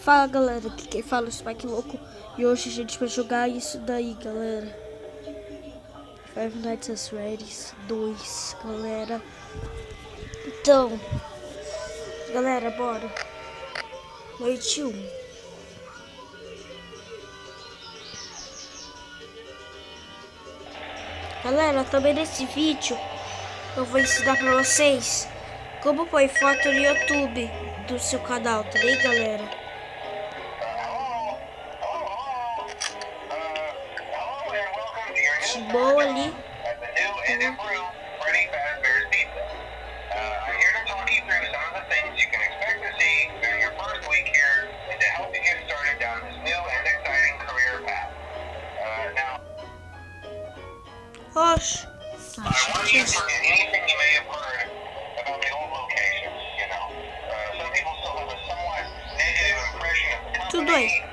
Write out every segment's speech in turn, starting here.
Fala galera, aqui quem fala é o Spike Louco e hoje a gente vai jogar isso daí, galera. Five Nights at Freddy's 2, galera. Então, galera, bora. Noite 1. Galera, também nesse vídeo eu vou ensinar pra vocês como pôr foto no YouTube do seu canal, tá bem, galera? Boa ali. Oxe. Tudo aí.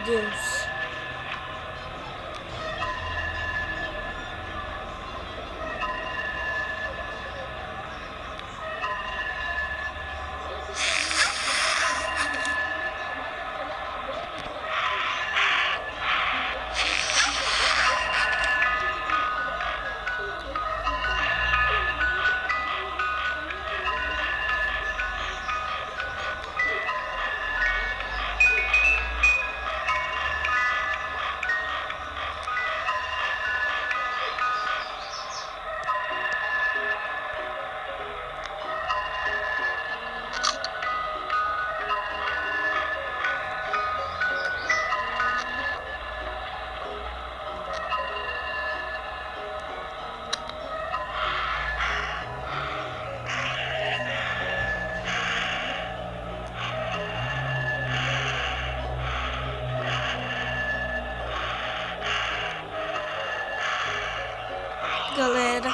Deus. Galera,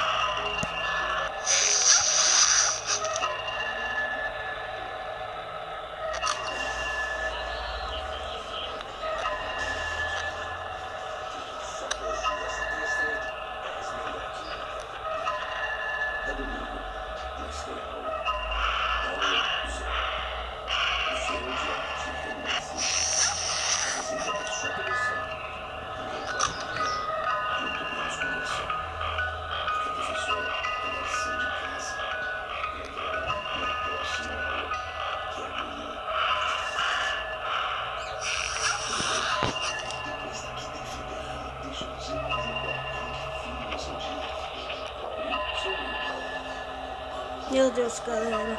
meu Deus, galera.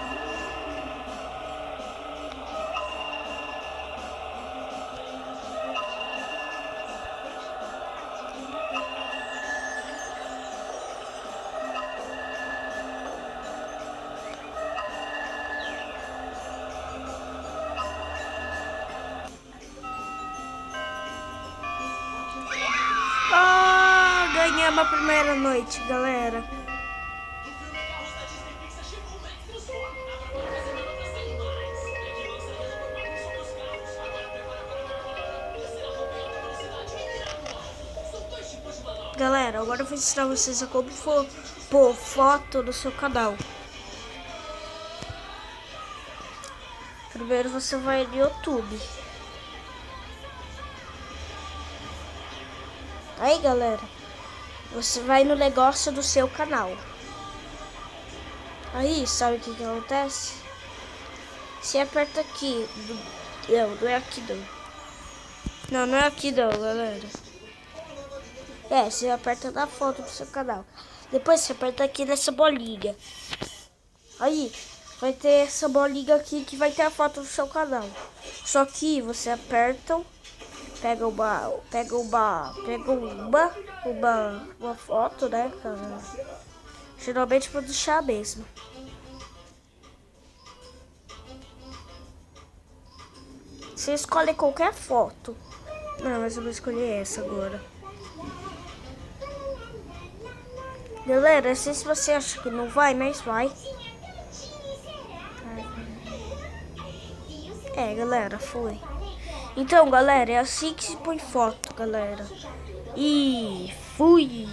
Ganhamos a primeira noite, galera. Galera, agora eu vou ensinar vocês a como pôr foto no seu canal. Primeiro você vai no YouTube. Aí, galera, você vai no negócio do seu canal. Aí, sabe o que acontece? Você aperta aqui. Não é aqui não. Não é aqui não, galera. Você aperta na foto do seu canal. Depois você aperta aqui nessa bolinha. Aí, vai ter essa bolinha aqui que vai ter a foto do seu canal. Só que você aperta, pega uma foto, né, cara? Geralmente pra deixar mesmo. Você escolhe qualquer foto. Não, mas eu vou escolher essa agora. Galera, não sei se você acha que não vai, mas vai. Galera, foi. Então, galera, é assim que se põe foto, galera. E fui!